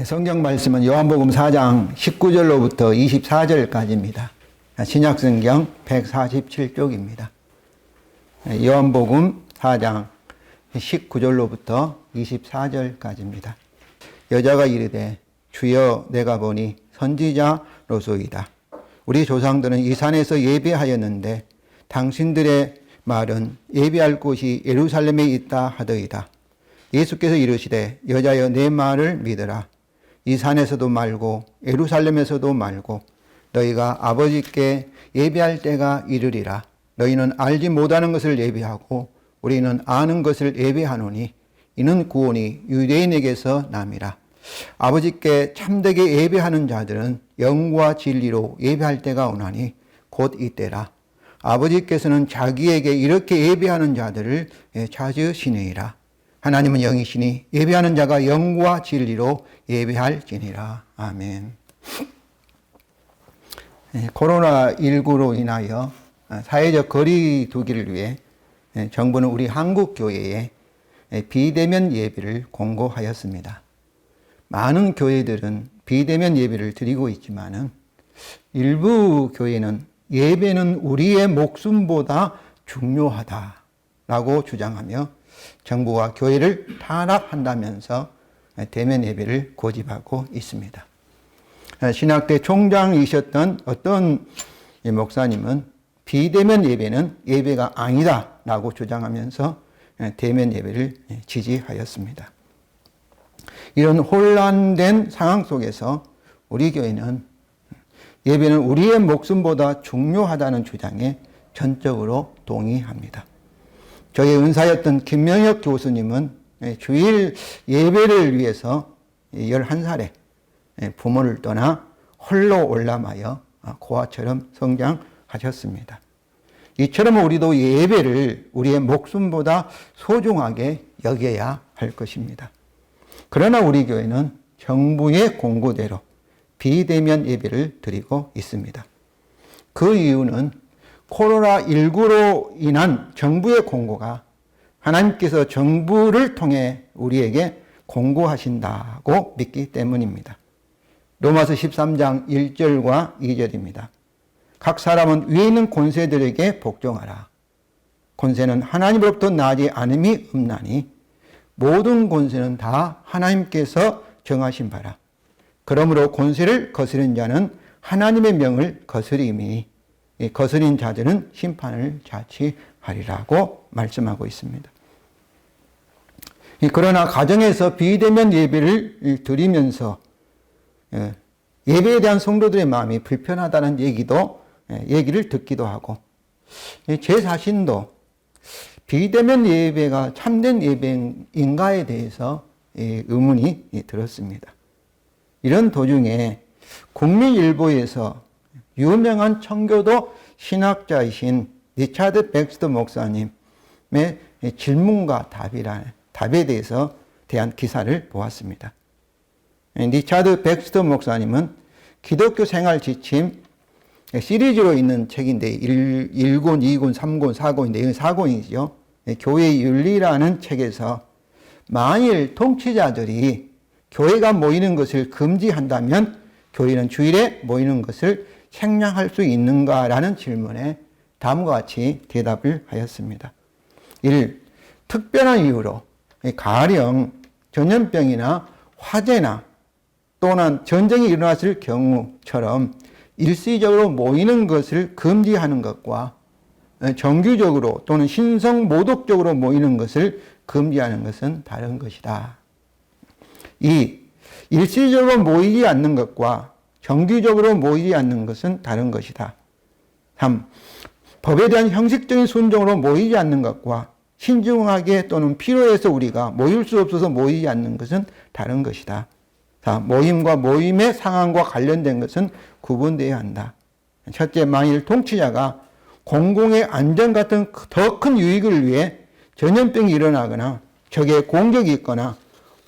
성경 말씀은 요한복음 4장 19절로부터 24절까지입니다. 신약성경 147쪽입니다. 요한복음 4장 19절로부터 24절까지입니다. 여자가 이르되 주여 내가 보니 선지자로소이다. 우리 조상들은 이 산에서 예배하였는데 당신들의 말은 예배할 곳이 예루살렘에 있다 하더이다. 예수께서 이르시되 여자여 내 말을 믿으라. 이 산에서도 말고 예루살렘에서도 말고 너희가 아버지께 예배할 때가 이르리라. 너희는 알지 못하는 것을 예배하고 우리는 아는 것을 예배하노니 이는 구원이 유대인에게서 남이라. 아버지께 참되게 예배하는 자들은 영과 진리로 예배할 때가 오나니 곧 이때라. 아버지께서는 자기에게 이렇게 예배하는 자들을 찾으시니라. 하나님은 영이시니 예배하는 자가 영과 진리로 예배할지니라. 아멘. 코로나19로 인하여 사회적 거리 두기를 위해 정부는 우리 한국 교회에 비대면 예배를 공고하였습니다. 많은 교회들은 비대면 예배를 드리고 있지만은 일부 교회는 예배는 우리의 목숨보다 중요하다라고 주장하며 정부와 교회를 탄압한다면서 대면 예배를 고집하고 있습니다. 신학대 총장이셨던 어떤 목사님은 비대면 예배는 예배가 아니다라고 주장하면서 대면 예배를 지지하였습니다. 이런 혼란된 상황 속에서 우리 교회는 예배는 우리의 목숨보다 중요하다는 주장에 전적으로 동의합니다. 저의 은사였던 김명혁 교수님은 주일 예배를 위해서 11살에 부모를 떠나 홀로 올라마여 고아처럼 성장하셨습니다. 이처럼 우리도 예배를 우리의 목숨보다 소중하게 여겨야 할 것입니다. 그러나 우리 교회는 정부의 공고대로 비대면 예배를 드리고 있습니다. 그 이유는 코로나19로 인한 정부의 공고가 하나님께서 정부를 통해 우리에게 공고하신다고 믿기 때문입니다. 로마서 13장 1절과 2절입니다. 각 사람은 위에 있는 권세들에게 복종하라. 권세는 하나님으로부터 나지 않음이 없나니 모든 권세는 다 하나님께서 정하신 바라. 그러므로 권세를 거스른 자는 하나님의 명을 거스림이 거스린 자들은 심판을 자취하리라고 말씀하고 있습니다. 그러나 가정에서 비대면 예배를 드리면서 예배에 대한 성도들의 마음이 불편하다는 얘기를 듣기도 하고 제 자신도 비대면 예배가 참된 예배인가에 대해서 의문이 들었습니다. 이런 도중에 국민일보에서 유명한 청교도 신학자이신 리차드 백스터 목사님의 질문과 답에 대해서 대한 기사를 보았습니다. 리차드 백스터 목사님은 기독교 생활 지침 시리즈로 있는 책인데 1권, 2권, 3권, 4권인데 이건 4권이죠. 교회의 윤리라는 책에서 만일 통치자들이 교회가 모이는 것을 금지한다면 교회는 주일에 모이는 것을 생략할 수 있는가라는 질문에 다음과 같이 대답을 하였습니다. 1. 특별한 이유로 가령 전염병이나 화재나 또는 전쟁이 일어났을 경우처럼 일시적으로 모이는 것을 금지하는 것과 정규적으로 또는 신성모독적으로 모이는 것을 금지하는 것은 다른 것이다. 2. 일시적으로 모이지 않는 것과 정규적으로 모이지 않는 것은 다른 것이다. 3. 법에 대한 형식적인 순종으로 모이지 않는 것과 신중하게 또는 필요해서 우리가 모일 수 없어서 모이지 않는 것은 다른 것이다. 4. 모임과 모임의 상황과 관련된 것은 구분되어야 한다. 첫째, 만일 통치자가 공공의 안전 같은 더 큰 유익을 위해 전염병이 일어나거나 적의 공격이 있거나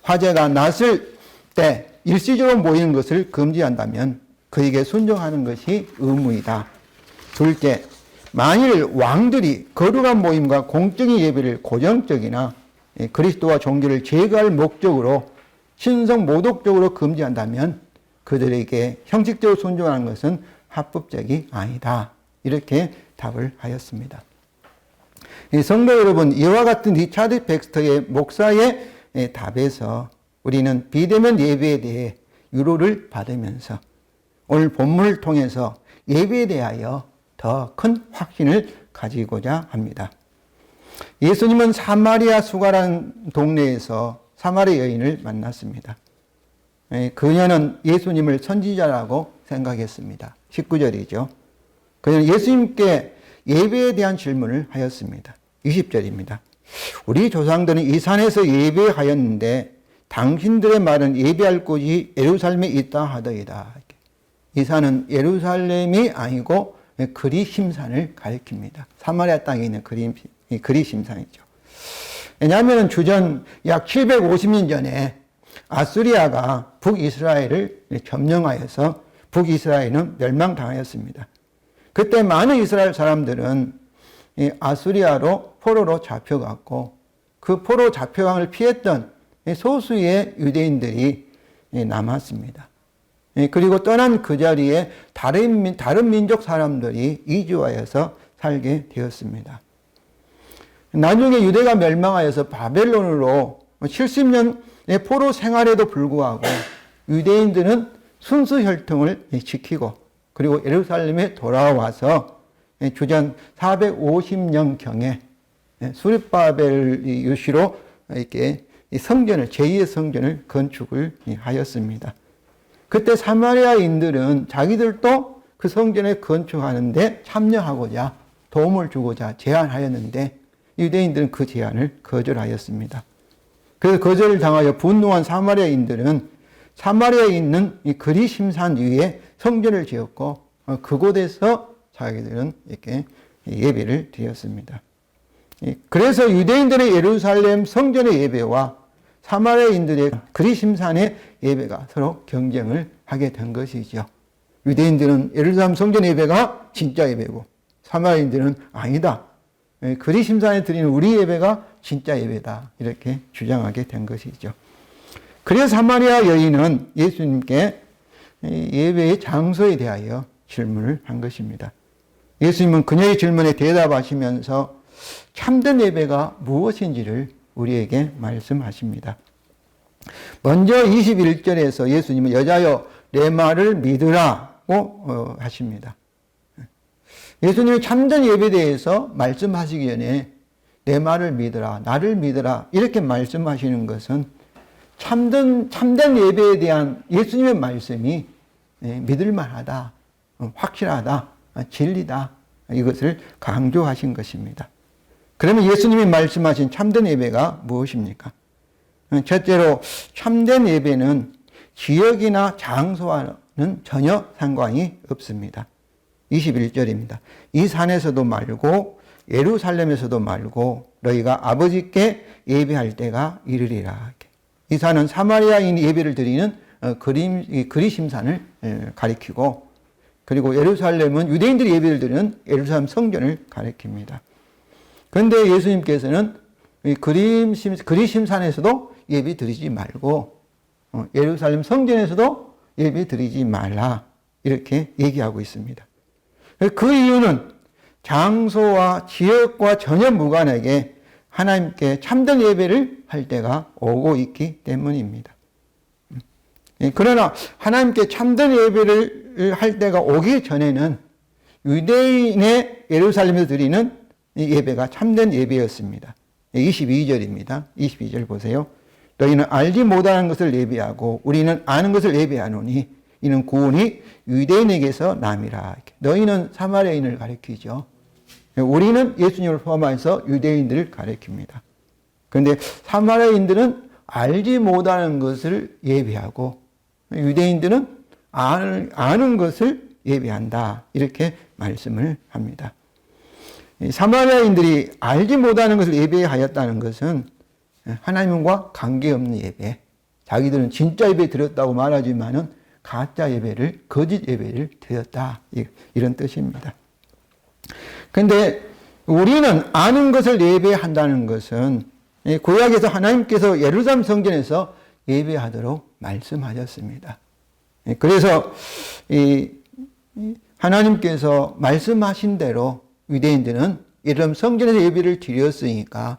화재가 났을 때 일시적으로 모이는 것을 금지한다면 그에게 순종하는 것이 의무이다. 둘째, 만일 왕들이 거룩한 모임과 공적인 예배를 고정적이나 그리스도와 종교를 제거할 목적으로 신성 모독적으로 금지한다면 그들에게 형식적으로 순종하는 것은 합법적이 아니다. 이렇게 답을 하였습니다. 성도 여러분, 이와 같은 리차드 백스터의 목사의 답에서 우리는 비대면 예배에 대해 유로를 받으면서 오늘 본문을 통해서 예배에 대하여 더 큰 확신을 가지고자 합니다. 예수님은 사마리아 수가라는 동네에서 사마리아 여인을 만났습니다. 그녀는 예수님을 선지자라고 생각했습니다. 19절이죠. 그녀는 예수님께 예배에 대한 질문을 하였습니다. 20절입니다. 우리 조상들은 이 산에서 예배하였는데 당신들의 말은 예배할 곳이 예루살렘에 있다 하더이다. 이 산은 예루살렘이 아니고 그리심산을 가리킵니다. 사마리아 땅에 있는 그리심산이죠. 왜냐하면 주전 약 750년 전에 아수리아가 북이스라엘을 점령하여서 북이스라엘은 멸망당하였습니다. 그때 많은 이스라엘 사람들은 아수리아로 포로로 잡혀갔고 그 포로 잡혀감을 피했던 소수의 유대인들이 남았습니다. 그리고 떠난 그 자리에 다른 민족 사람들이 이주하여서 살게 되었습니다. 나중에 유대가 멸망하여서 바벨론으로 70년의 포로 생활에도 불구하고 유대인들은 순수 혈통을 지키고 그리고 예루살렘에 돌아와서 주전 450년경에 수립바벨 유시로 이렇게 성전을 제2의 성전을 건축을 하였습니다. 그때 사마리아인들은 자기들도 그 성전을 건축하는데 참여하고자 도움을 주고자 제안하였는데 유대인들은 그 제안을 거절하였습니다. 그 거절을 당하여 분노한 사마리아인들은 사마리아에 있는 이 그리심산 위에 성전을 지었고 그곳에서 자기들은 이렇게 예배를 드렸습니다. 그래서 유대인들의 예루살렘 성전의 예배와 사마리아인들의 그리심산의 예배가 서로 경쟁을 하게 된 것이죠. 유대인들은 예루살렘 성전 예배가 진짜 예배고 사마리아인들은 아니다. 그리심산에 드리는 우리 예배가 진짜 예배다. 이렇게 주장하게 된 것이죠. 그래서 사마리아 여인은 예수님께 예배의 장소에 대하여 질문을 한 것입니다. 예수님은 그녀의 질문에 대답하시면서 참된 예배가 무엇인지를 우리에게 말씀하십니다. 먼저 21절에서 예수님은 여자여 내 말을 믿으라고 하십니다. 예수님이 참된 예배에 대해서 말씀하시기 전에 내 말을 믿으라, 나를 믿으라 이렇게 말씀하시는 것은 참된 예배에 대한 예수님의 말씀이 믿을만하다, 확실하다, 진리다 이것을 강조하신 것입니다. 그러면 예수님이 말씀하신 참된 예배가 무엇입니까? 첫째로 참된 예배는 지역이나 장소와는 전혀 상관이 없습니다. 21절입니다. 이 산에서도 말고 예루살렘에서도 말고 너희가 아버지께 예배할 때가 이르리라. 이 산은 사마리아인이 예배를 드리는 그리심산을 가리키고 그리고 예루살렘은 유대인들이 예배를 드리는 예루살렘 성전을 가리킵니다. 그런데 예수님께서는 그리심산에서도 예배 드리지 말고 예루살렘 성전에서도 예배 드리지 말라 이렇게 얘기하고 있습니다. 그 이유는 장소와 지역과 전혀 무관하게 하나님께 참된 예배를 할 때가 오고 있기 때문입니다. 그러나 하나님께 참된 예배를 할 때가 오기 전에는 유대인의 예루살렘에서 드리는 예배가 참된 예배였습니다. 22절입니다. 22절 보세요. 너희는 알지 못하는 것을 예배하고 우리는 아는 것을 예배하노니 이는 구원이 유대인에게서 남이라. 너희는 사마리아인을 가리키죠. 우리는 예수님을 포함해서 유대인들을 가리킵니다. 그런데 사마리아인들은 알지 못하는 것을 예배하고 유대인들은 아는 것을 예배한다. 이렇게 말씀을 합니다. 사마리아인들이 알지 못하는 것을 예배하였다는 것은 하나님과 관계없는 예배, 자기들은 진짜 예배 드렸다고 말하지만은 가짜 예배를, 거짓 예배를 드렸다. 이런 뜻입니다. 그런데 우리는 아는 것을 예배한다는 것은 구약에서 하나님께서 예루살렘 성전에서 예배하도록 말씀하셨습니다. 그래서 하나님께서 말씀하신 대로 유대인들은 이런 성전에서 예배를 드렸으니까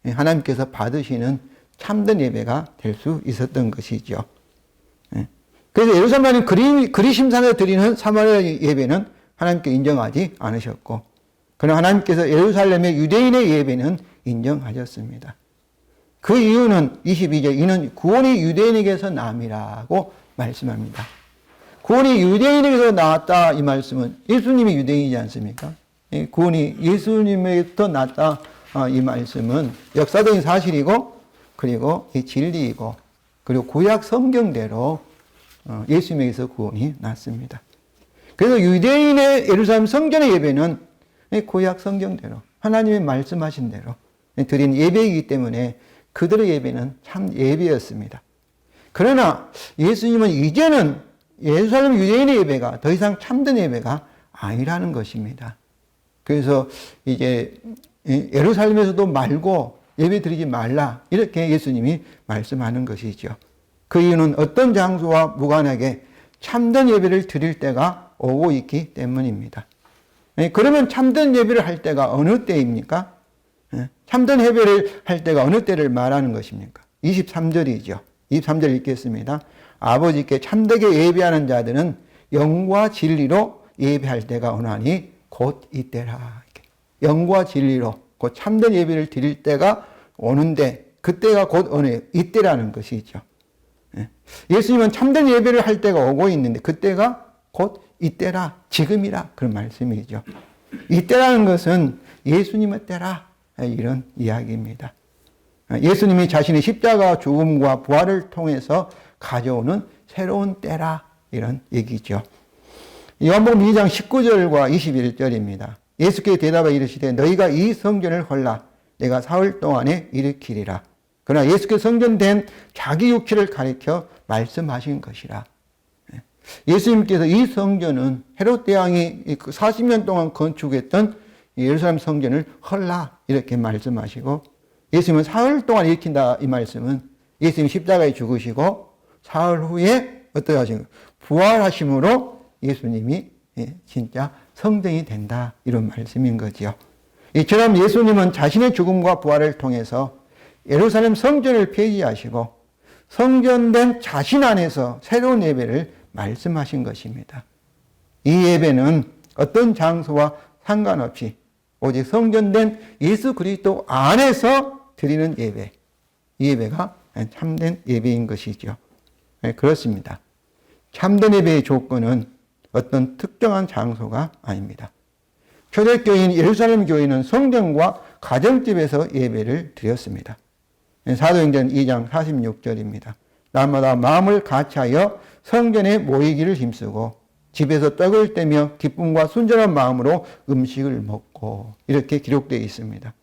하나님께서 받으시는 참된 예배가 될 수 있었던 것이죠. 그래서 예루살렘 그리심산에서 드리는 사마리아 예배는 하나님께 인정하지 않으셨고, 그러나 하나님께서 예루살렘의 유대인의 예배는 인정하셨습니다. 그 이유는 22절, 이는 구원이 유대인에게서 남이라고 말씀합니다. 구원이 유대인에게서 나왔다, 이 말씀은 예수님이 유대인이지 않습니까? 구원이 예수님에게서 나왔다, 이 말씀은 역사적인 사실이고, 그리고 이 진리이고, 그리고 구약 성경대로 예수님에게서 구원이 났습니다. 그래서 유대인의 예루살렘 성전의 예배는 구약 성경대로 하나님이 말씀하신 대로 드린 예배이기 때문에 그들의 예배는 참 예배였습니다. 그러나 예수님은 이제는 예루살렘 유대인의 예배가 더 이상 참된 예배가 아니라는 것입니다. 그래서 이제 예루살렘에서도 말고 예배 드리지 말라, 이렇게 예수님이 말씀하는 것이죠. 그 이유는 어떤 장소와 무관하게 참된 예배를 드릴 때가 오고 있기 때문입니다. 그러면 참된 예배를 할 때가 어느 때입니까? 참된 예배를 할 때가 어느 때를 말하는 것입니까? 23절이죠. 23절 읽겠습니다. 아버지께 참되게 예배하는 자들은 영과 진리로 예배할 때가 오나니 곧 이때라. 영과 진리로 곧 참된 예배를 드릴 때가 오는데, 그때가 곧 어느 이때라는 것이죠. 예수님은 참된 예배를 할 때가 오고 있는데 그때가 곧 이때라, 지금이라, 그런 말씀이죠. 이때라는 것은 예수님의 때라, 이런 이야기입니다. 예수님이 자신의 십자가 죽음과 부활을 통해서 가져오는 새로운 때라, 이런 얘기죠. 요한복음 2장 19절과 21절입니다. 예수께서 대답하여 이르시되 너희가 이 성전을 헐라 내가 사흘 동안에 일으키리라. 그러나 예수께서 성전된 자기 육체를 가리켜 말씀하신 것이라. 예수님께서 이 성전은 헤롯 대왕이 40년 동안 건축했던 예루살렘 성전을 헐라, 이렇게 말씀하시고, 예수님은 사흘 동안 일으킨다, 이 말씀은 예수님이 십자가에 죽으시고 사흘 후에 어떻게 하신 거예요? 부활하심으로 예수님이 진짜 성전이 된다, 이런 말씀인 거지요. 이처럼 예수님은 자신의 죽음과 부활을 통해서 예루살렘 성전을 폐지하시고 성전된 자신 안에서 새로운 예배를 말씀하신 것입니다. 이 예배는 어떤 장소와 상관없이 오직 성전된 예수 그리스도 안에서 드리는 예배, 이 예배가 참된 예배인 것이죠. 그렇습니다. 참된 예배의 조건은 어떤 특정한 장소가 아닙니다. 초대교인 예루살렘 교인은 성전과 가정집에서 예배를 드렸습니다. 사도행전 2장 46절입니다. 날마다 마음을 같이하여 성전에 모이기를 힘쓰고 집에서 떡을 떼며 기쁨과 순전한 마음으로 음식을 먹고, 이렇게 기록되어 있습니다.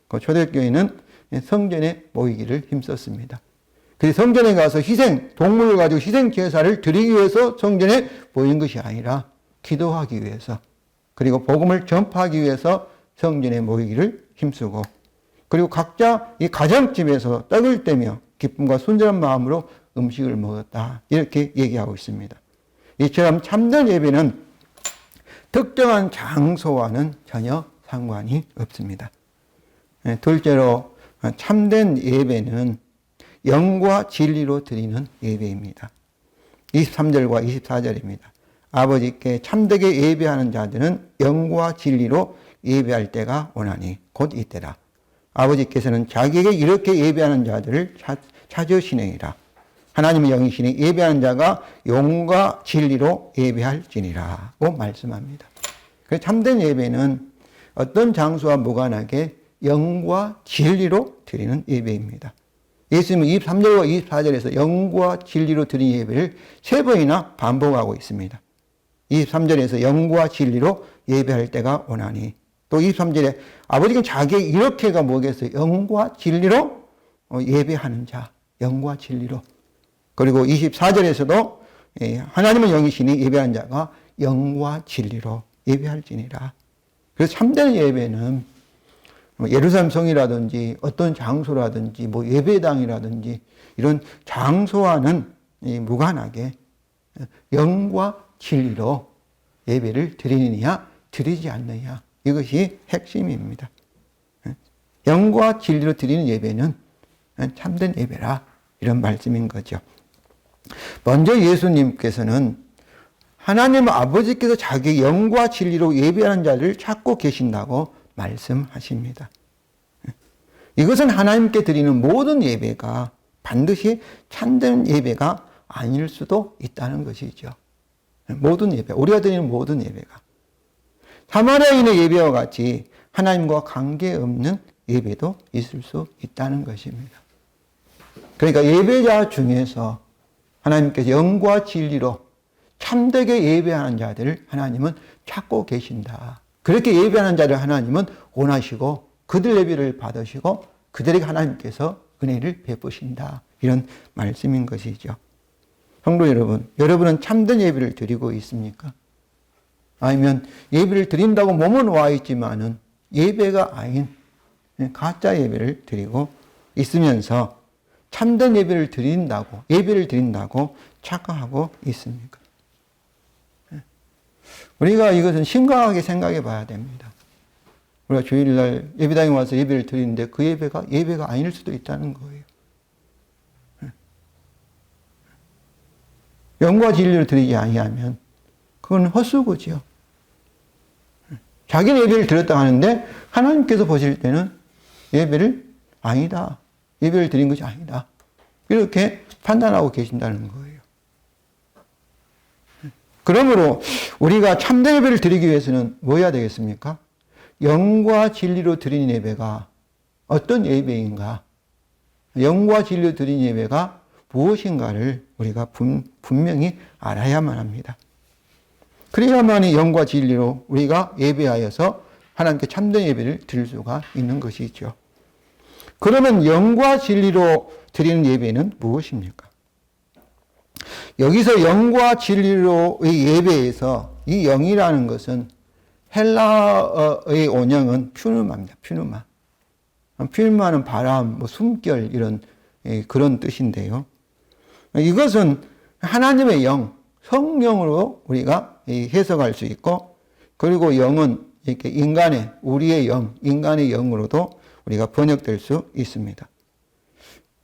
그 초대교인은 성전에 모이기를 힘썼습니다. 그래서 성전에 가서 동물을 가지고 희생 제사를 드리기 위해서 성전에 모인 것이 아니라 기도하기 위해서, 그리고 복음을 전파하기 위해서 성전에 모이기를 힘쓰고, 그리고 각자 이 가정집에서 떡을 떼며 기쁨과 순전한 마음으로 음식을 먹었다, 이렇게 얘기하고 있습니다. 이처럼 참된 예배는 특정한 장소와는 전혀 상관이 없습니다. 둘째로, 참된 예배는 영과 진리로 드리는 예배입니다. 23절과 24절입니다. 아버지께 참되게 예배하는 자들은 영과 진리로 예배할 때가 오나니 곧 이때라. 아버지께서는 자기에게 이렇게 예배하는 자들을 찾으시느니라. 하나님의 영이시니 예배하는 자가 영과 진리로 예배할지니라고 말씀합니다. 그래서 참된 예배는 어떤 장소와 무관하게 영과 진리로 드리는 예배입니다. 예수님은 23절과 24절에서 영과 진리로 드린 예배를 3번이나 반복하고 있습니다. 23절에서 영과 진리로 예배할 때가 오나니, 또 23절에 아버지가 자기의 이렇게가 뭐겠어요? 영과 진리로 예배하는 자, 영과 진리로. 그리고 24절에서도 하나님은 영이시니 예배하는 자가 영과 진리로 예배할지니라. 그래서 참된 예배는 예루살렘 성이라든지 어떤 장소라든지 뭐 예배당이라든지 이런 장소와는 무관하게 영과 진리로 예배를 드리느냐 드리지 않느냐, 이것이 핵심입니다. 영과 진리로 드리는 예배는 참된 예배라, 이런 말씀인 거죠. 먼저 예수님께서는 하나님 아버지께서 자기 영과 진리로 예배하는 자를 찾고 계신다고 말씀하십니다. 이것은 하나님께 드리는 모든 예배가 반드시 참된 예배가 아닐 수도 있다는 것이죠. 모든 예배, 우리가 드리는 모든 예배가 사마리아인의 예배와 같이 하나님과 관계없는 예배도 있을 수 있다는 것입니다. 그러니까 예배자 중에서 하나님께서 영과 진리로 참되게 예배하는 자들을 하나님은 찾고 계신다. 그렇게 예배하는 자를 하나님은 원하시고 그들 예배를 받으시고 그들에게 하나님께서 은혜를 베푸신다. 이런 말씀인 것이죠. 성도 여러분, 여러분은 참된 예배를 드리고 있습니까? 아니면 예배를 드린다고 몸은 와 있지만은 예배가 아닌 가짜 예배를 드리고 있으면서 참된 예배를 드린다고 착각하고 있습니까? 우리가 이것은 심각하게 생각해 봐야 됩니다. 우리가 주일날 예배당에 와서 예배를 드리는데 그 예배가 아닐 수도 있다는 거예요. 영과 진리를 드리지 아니하면 그건 헛수고지요. 자기는 예배를 드렸다 하는데 하나님께서 보실 때는 예배를 아니다. 예배를 드린 것이 아니다. 이렇게 판단하고 계신다는 거예요. 그러므로 우리가 참된 예배를 드리기 위해서는 뭐 해야 되겠습니까? 영과 진리로 드리는 예배가 어떤 예배인가? 영과 진리로 드리는 예배가 무엇인가를 우리가 분명히 알아야만 합니다. 그래야만이 영과 진리로 우리가 예배하여서 하나님께 참된 예배를 드릴 수가 있는 것이죠. 그러면 영과 진리로 드리는 예배는 무엇입니까? 여기서 영과 진리로의 예배에서 이 영이라는 것은 헬라어의 온영은 퓨누마입니다. 퓨누마. 퓨누마는 바람, 숨결 이런 그런 뜻인데요. 이것은 하나님의 영, 성령으로 우리가 해석할 수 있고, 그리고 영은 이렇게 우리의 영, 인간의 영으로도 우리가 번역될 수 있습니다.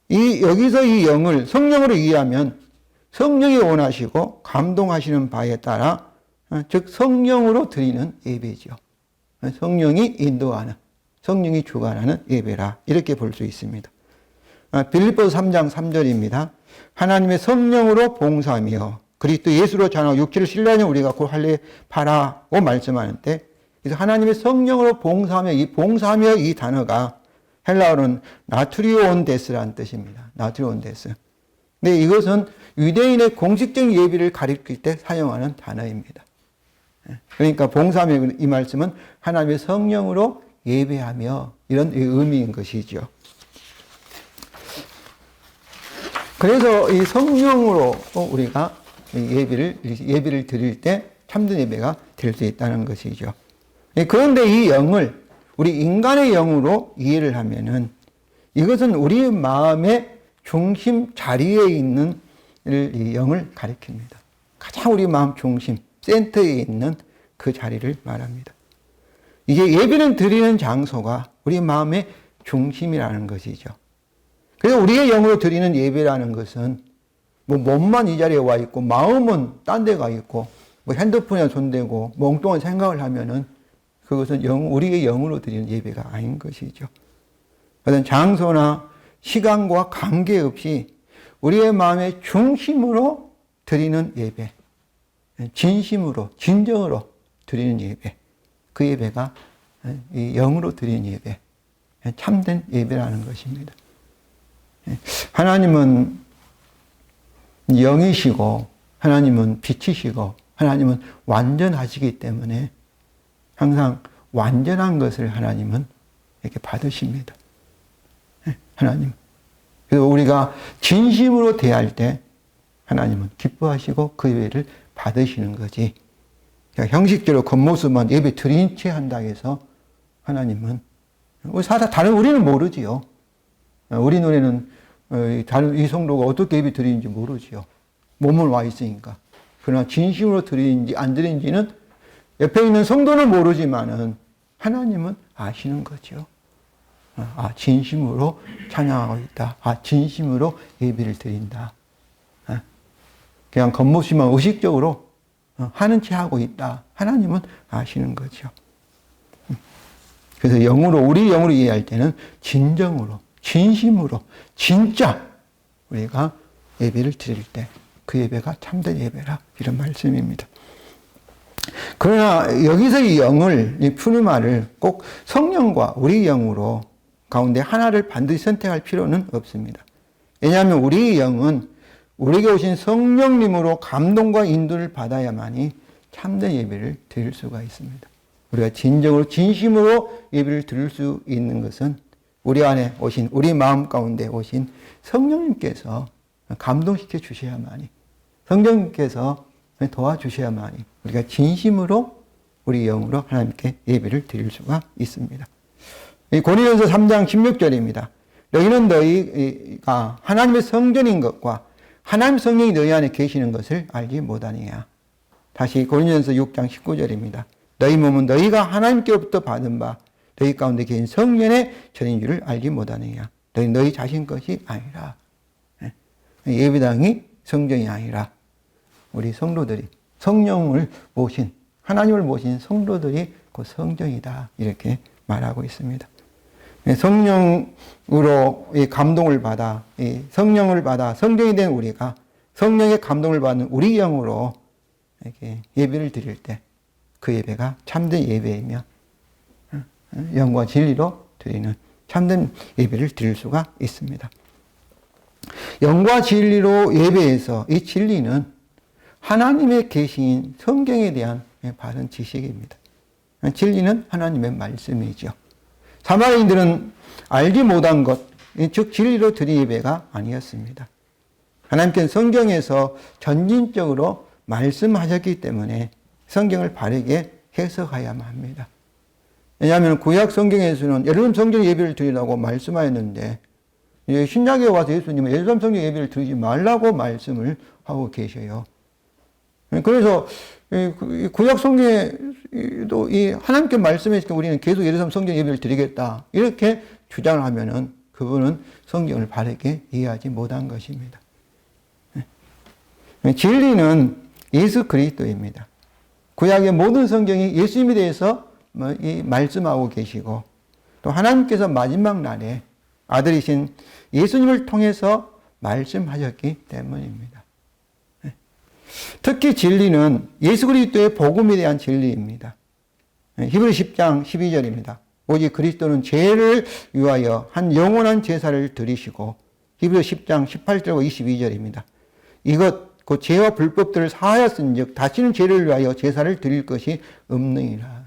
여기서 이 영을 성령으로 이해하면 성령이 원하시고 감동하시는 바에 따라, 즉 성령으로 드리는 예배죠. 성령이 인도하는, 성령이 주관하는 예배라, 이렇게 볼 수 있습니다. 빌립보서 3장 3절입니다. 하나님의 성령으로 봉사하며 그리스도 예수로 전하고 육체를 신뢰하는 우리가 곧 할례하라고 말씀하는데, 그래서 하나님의 성령으로 봉사하며, 이 단어가 헬라어로는 나트리온데스라는 뜻입니다. 나트리온데스. 근데 이것은 유대인의 공식적인 예배를 가리킬 때 사용하는 단어입니다. 그러니까 봉사하며, 이 말씀은 하나님의 성령으로 예배하며 이런 의미인 것이죠. 그래서 이 성령으로 우리가 예배를 드릴 때 참된 예배가 될 수 있다는 것이죠. 그런데 이 영을 우리 인간의 영으로 이해를 하면은 이것은 우리 마음의 중심 자리에 있는 이 영을 가리킵니다. 가장 우리 마음 중심, 센터에 있는 그 자리를 말합니다. 이게 예배는 드리는 장소가 우리 마음의 중심이라는 것이죠. 그래서 우리의 영으로 드리는 예배라는 것은 몸만 이 자리에 와 있고 마음은 딴 데 가 있고 핸드폰에 손대고 멍뚱한 생각을 하면은 그것은 우리의 영으로 드리는 예배가 아닌 것이죠. 어떤 장소나 시간과 관계없이 우리의 마음의 중심으로 드리는 예배, 진심으로, 진정으로 드리는 예배, 그 예배가 이 영으로 드리는 예배, 참된 예배라는 것입니다. 하나님은 영이시고 하나님은 빛이시고 하나님은 완전하시기 때문에 항상 완전한 것을 하나님은 이렇게 받으십니다. 하나님. 그래서 우리가 진심으로 대할 때 하나님은 기뻐하시고 그 예배를 받으시는 거지. 형식적으로 겉모습만 예배 드린 채 한다 해서 하나님은 다른 우리는 모르지요. 우리 눈에는 다른 이 성도가 어떻게 예배 드리는지 모르지요. 몸을 와 있으니까. 그러나 진심으로 드리는지 안 드리는지는 옆에 있는 성도는 모르지만은 하나님은 아시는 거죠. 진심으로 찬양하고 있다. 진심으로 예배를 드린다. 그냥 겉모습만 의식적으로 하는 채 하고 있다. 하나님은 아시는 거죠. 그래서 우리 영으로 이해할 때는 진정으로, 진심으로, 진짜 우리가 예배를 드릴 때 그 예배가 참된 예배라. 이런 말씀입니다. 그러나 여기서 이 영을, 이 푸르마를 꼭 성령과 우리 영으로 가운데 하나를 반드시 선택할 필요는 없습니다. 왜냐하면 우리 영은 우리에게 오신 성령님으로 감동과 인도를 받아야만이 참된 예배를 드릴 수가 있습니다. 우리가 진심으로 예배를 드릴 수 있는 것은 우리 안에 오신, 우리 마음 가운데 오신 성령님께서 감동시켜 주셔야만이, 성령님께서 도와주셔야만이 우리가 진심으로 우리 영으로 하나님께 예배를 드릴 수가 있습니다. 고린도전서 3장 16절입니다. 너희는 너희가 하나님의 성전인 것과 하나님의 성령이 너희 안에 계시는 것을 알지 못하느냐. 다시 고린도전서 6장 19절입니다. 너희 몸은 너희가 하나님께로부터 받은 바 너희 가운데 계신 성령의 전인 줄을 알지 못하느냐. 너희 자신 것이 아니라. 예배당이 성전이 아니라 우리 성도들이 성령을 모신, 하나님을 모신 성도들이 그 성전이다. 이렇게 말하고 있습니다. 성령으로 감동을 받아, 성령을 받아 성전이 된 우리가 성령의 감동을 받는 우리 영으로 이렇게 예배를 드릴 때 그 예배가 참된 예배이며 영과 진리로 드리는 참된 예배를 드릴 수가 있습니다. 영과 진리로 예배에서 이 진리는 하나님의 계신 성경에 대한 바른 지식입니다. 진리는 하나님의 말씀이죠. 사마리아인들은 알지 못한 것, 즉 진리로 드린 예배가 아니었습니다. 하나님께서 성경에서 전진적으로 말씀하셨기 때문에 성경을 바르게 해석해야만 합니다. 왜냐하면 구약 성경에서는 예루살렘 성전 예배를 드리라고 말씀하였는데 신약에 와서 예수님은 예루살렘 성전 예배를 드리지 말라고 말씀을 하고 계셔요. 그래서 구약 성경에도 이 하나님께 말씀했으니까 우리는 계속 예루살렘 성전 예배를 드리겠다 이렇게 주장을 하면은 그분은 성경을 바르게 이해하지 못한 것입니다. 진리는 예수 그리스도입니다. 구약의 모든 성경이 예수님에 대해서 말씀하고 계시고 또 하나님께서 마지막 날에 아들이신 예수님을 통해서 말씀하셨기 때문입니다. 특히 진리는 예수 그리스도의 복음에 대한 진리입니다. 히브리 10장 12절입니다. 오직 그리스도는 죄를 위하여 한 영원한 제사를 드리시고 히브리 10장 18절과 22절입니다. 이것 그 죄와 불법들을 사하였은즉 다시는 죄를 위하여 제사를 드릴 것이 없느니라.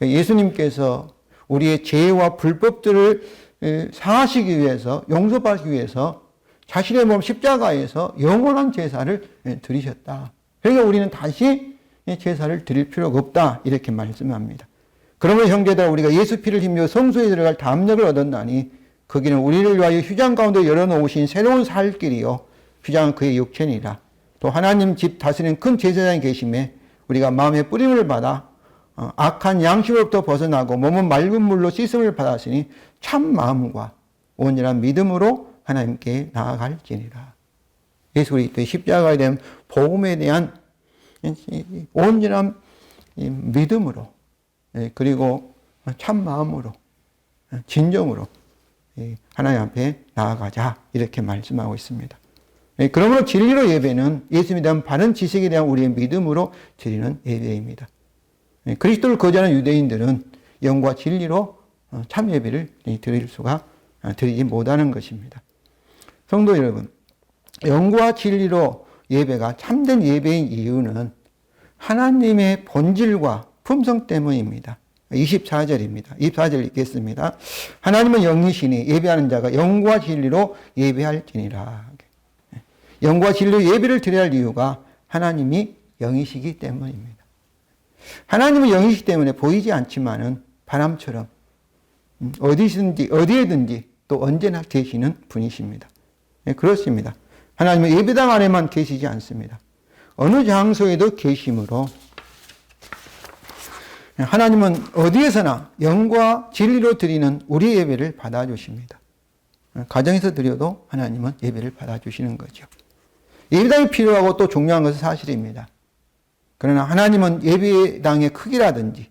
예수님께서 우리의 죄와 불법들을 사하시기 위해서 용서받기 위해서 자신의 몸 십자가에서 영원한 제사를 드리셨다. 그러니까 우리는 다시 제사를 드릴 필요가 없다. 이렇게 말씀합니다. 그러면 형제들아 우리가 예수 피를 힘입어 성소에 들어갈 담력을 얻었나니 거기는 우리를 위하여 휴장 가운데 열어놓으신 새로운 살 길이요 휴장은 그의 육체니라. 또 하나님 집 다스리는 큰 제사장이 계심에 우리가 마음의 뿌림을 받아 악한 양심으로부터 벗어나고 몸은 맑은 물로 씻음을 받았으니 참 마음과 온전한 믿음으로 하나님께 나아갈지니라. 예수 그리스도의 십자가에 대한 복음에 대한 온전한 믿음으로 그리고 참 마음으로 진정으로 하나님 앞에 나아가자 이렇게 말씀하고 있습니다. 그러므로 진리로 예배는 예수님에 대한 바른 지식에 대한 우리의 믿음으로 드리는 예배입니다. 그리스도를 거절하는 유대인들은 영과 진리로 참 예배를 드리지 못하는 것입니다. 성도 여러분, 영과 진리로 예배가 참된 예배인 이유는 하나님의 본질과 품성 때문입니다. 24절입니다. 24절 읽겠습니다. 하나님은 영이시니 예배하는 자가 영과 진리로 예배할지니라. 영과 진리로 예배를 드려야 할 이유가 하나님이 영이시기 때문입니다. 하나님은 영이시기 때문에 보이지 않지만은 바람처럼 어디에든지 또 언제나 계시는 분이십니다. 예, 그렇습니다. 하나님은 예배당 안에만 계시지 않습니다. 어느 장소에도 계심으로 하나님은 어디에서나 영과 진리로 드리는 우리 예배를 받아주십니다. 가정에서 드려도 하나님은 예배를 받아주시는 거죠. 예배당이 필요하고 또 중요한 것은 사실입니다. 그러나 하나님은 예배당의 크기라든지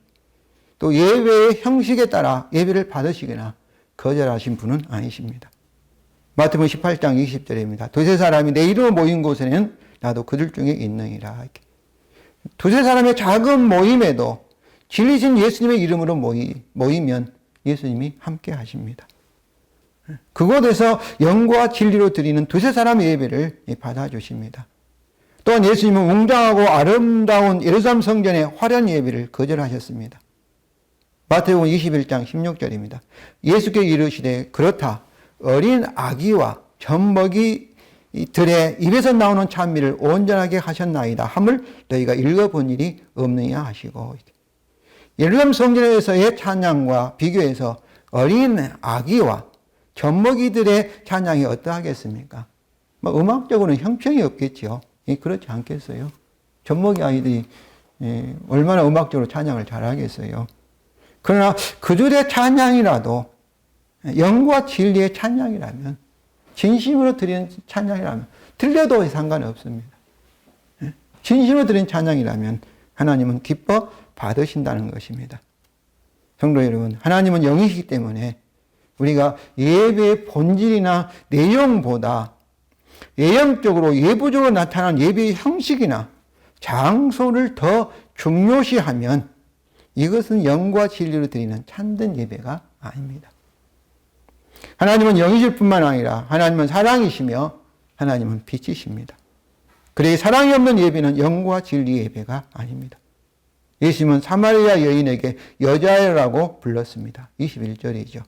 또 예배의 형식에 따라 예배를 받으시거나 거절하신 분은 아니십니다. 마태복음 18장 20절입니다. 두세 사람이 내 이름으로 모인 곳에는 나도 그들 중에 있느니라. 두세 사람의 작은 모임에도 진리신 예수님의 이름으로 모이면 예수님이 함께 하십니다. 그곳에서 영과 진리로 드리는 두세 사람의 예배를 받아주십니다. 또한 예수님은 웅장하고 아름다운 예루살렘 성전의 화려한 예배를 거절하셨습니다. 마태복음 21장 16절입니다. 예수께서 이르시되 그렇다 어린 아기와 젖먹이들의 입에서 나오는 찬미를 온전하게 하셨나이다 함을 너희가 읽어본 일이 없느냐 하시고, 예루살렘 성전에서의 찬양과 비교해서 어린 아기와 젖먹이들의 찬양이 어떠하겠습니까? 음악적으로는 형평이 없겠죠. 그렇지 않겠어요? 젖먹이 아이들이 얼마나 음악적으로 찬양을 잘하겠어요. 그러나 그들의 찬양이라도 영과 진리의 찬양이라면, 진심으로 드리는 찬양이라면 들려도 상관없습니다. 진심으로 드리는 찬양이라면 하나님은 기뻐 받으신다는 것입니다. 성도 여러분, 하나님은 영이시기 때문에 우리가 예배의 본질이나 내용보다 예형적으로 예부적으로 나타난 예배의 형식이나 장소를 더 중요시하면 이것은 영과 진리로 드리는 참된 예배가 아닙니다. 하나님은 영이실 뿐만 아니라 하나님은 사랑이시며 하나님은 빛이십니다. 그러기 사랑이 없는 예배는 영과 진리의 예배가 아닙니다. 예수님은 사마리아 여인에게 여자애라고 불렀습니다. 21절이죠.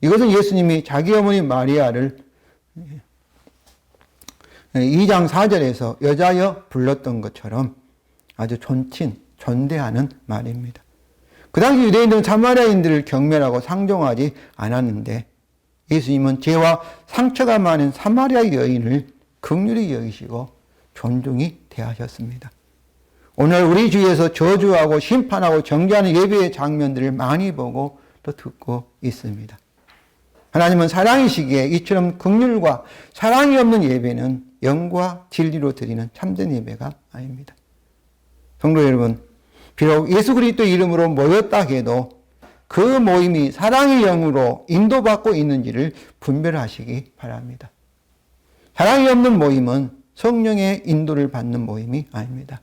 이것은 예수님이 자기 어머니 마리아를 2장 4절에서 여자여 불렀던 것처럼 아주 존대하는 말입니다. 그 당시 유대인들은 사마리아인들을 경멸하고 상종하지 않았는데 예수님은 죄와 상처가 많은 사마리아 여인을 긍휼히 여기시고 존중히 대하셨습니다. 오늘 우리 주위에서 저주하고 심판하고 정죄하는 예배의 장면들을 많이 보고 또 듣고 있습니다. 하나님은 사랑이시기에 이처럼 긍휼과 사랑이 없는 예배는 영과 진리로 드리는 참된 예배가 아닙니다. 성도 여러분, 비록 예수 그리스도 이름으로 모였다 해도 그 모임이 사랑의 영으로 인도받고 있는지를 분별하시기 바랍니다. 사랑이 없는 모임은 성령의 인도를 받는 모임이 아닙니다.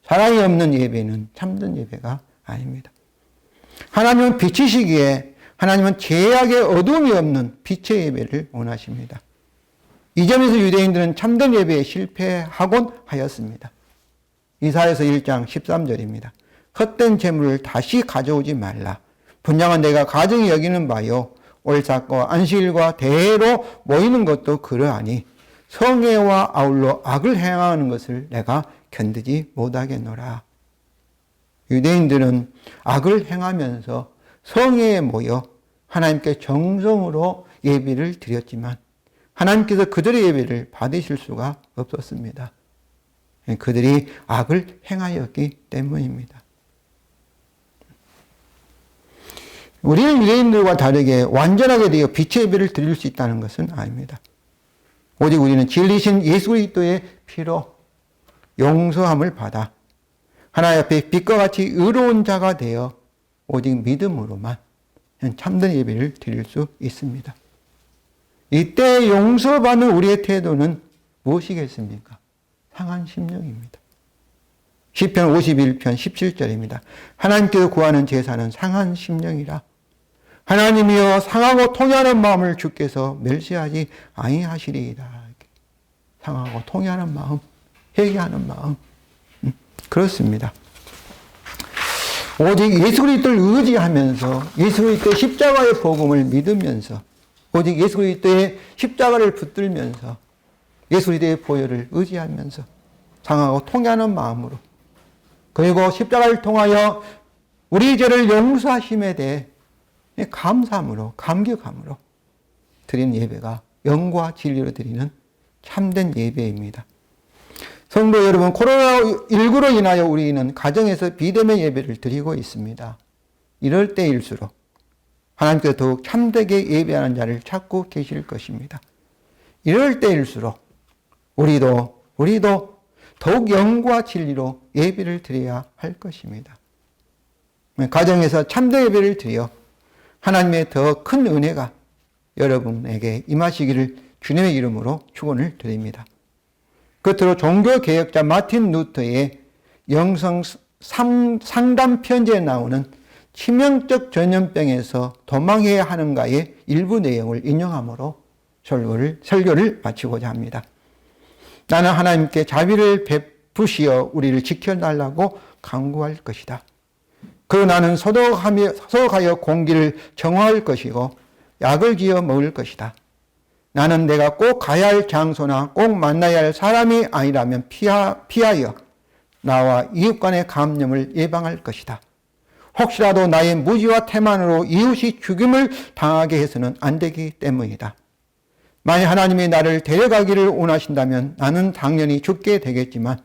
사랑이 없는 예배는 참된 예배가 아닙니다. 하나님은 빛이시기에 하나님은 죄악의 어둠이 없는 빛의 예배를 원하십니다. 이 점에서 유대인들은 참된 예배에 실패하곤 하였습니다. 이사야서 1장 13절입니다. 헛된 재물을 다시 가져오지 말라. 분양은 내가 가증히 여기는 바요. 올삭과 안식일과 대회로 모이는 것도 그러하니 성회와 아울러 악을 행하는 것을 내가 견디지 못하겠노라. 유대인들은 악을 행하면서 성회에 모여 하나님께 정성으로 예배를 드렸지만 하나님께서 그들의 예배를 받으실 수가 없었습니다. 그들이 악을 행하였기 때문입니다. 우리는 유대인들과 다르게 완전하게 되어 빛의 예배를 드릴 수 있다는 것은 아닙니다. 오직 우리는 진리신 예수 그리스도의 피로 용서함을 받아 하나님 앞에 빛과 같이 의로운 자가 되어 오직 믿음으로만 참된 예배를 드릴 수 있습니다. 이때 용서받는 우리의 태도는 무엇이겠습니까? 상한 심령입니다. 시편 51편 17절입니다. 하나님께서 구하는 제사는 상한 심령이라. 하나님이여 상하고 통회하는 마음을 주께서 멸시하지 아니하시리이다. 상하고 통회하는 마음, 회개하는 마음. 그렇습니다. 오직 예수 그리스도를 의지하면서 예수 그리스도의 십자가의 복음을 믿으면서 오직 예수 그리스도의 십자가를 붙들면서 예수 그리스도의 보혈을 의지하면서 상하고 통회하는 마음으로 그리고 십자가를 통하여 우리 죄를 용서하심에 대해 감사함으로, 감격함으로 드리는 예배가 영과 진리로 드리는 참된 예배입니다. 성도 여러분, 코로나19로 인하여 우리는 가정에서 비대면 예배를 드리고 있습니다. 이럴 때일수록 하나님께서 더욱 참되게 예배하는 자를 찾고 계실 것입니다. 이럴 때일수록 우리도 더욱 영과 진리로 예배를 드려야 할 것입니다. 가정에서 참된 예배를 드려 하나님의 더 큰 은혜가 여러분에게 임하시기를 주님의 이름으로 축원을 드립니다. 끝으로 종교개혁자 마틴 루터의 영성 상담 편지에 나오는 치명적 전염병에서 도망해야 하는가의 일부 내용을 인용함으로 설교를 마치고자 합니다. 나는 하나님께 자비를 베푸시어 우리를 지켜달라고 간구할 것이다. 그리고 나는 소독하여 공기를 정화할 것이고 약을 지어 먹을 것이다. 나는 내가 꼭 가야 할 장소나 꼭 만나야 할 사람이 아니라면 피하여 나와 이웃 간의 감염을 예방할 것이다. 혹시라도 나의 무지와 태만으로 이웃이 죽임을 당하게 해서는 안 되기 때문이다. 만약 하나님이 나를 데려가기를 원하신다면 나는 당연히 죽게 되겠지만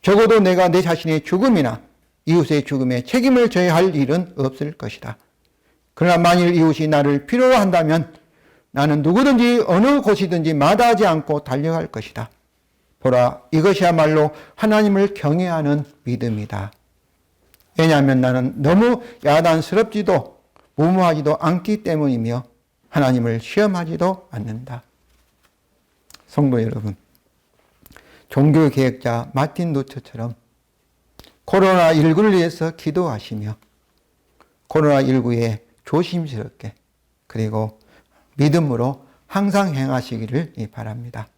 적어도 내가 내 자신의 죽음이나 이웃의 죽음에 책임을 져야 할 일은 없을 것이다. 그러나 만일 이웃이 나를 필요로 한다면 나는 누구든지 어느 곳이든지 마다하지 않고 달려갈 것이다. 보라, 이것이야말로 하나님을 경외하는 믿음이다. 왜냐하면 나는 너무 야단스럽지도 무모하지도 않기 때문이며 하나님을 시험하지도 않는다. 성도 여러분, 종교개혁자 마틴 루터처럼 코로나19를 위해서 기도하시며 코로나19에 조심스럽게 그리고 믿음으로 항상 행하시기를 바랍니다.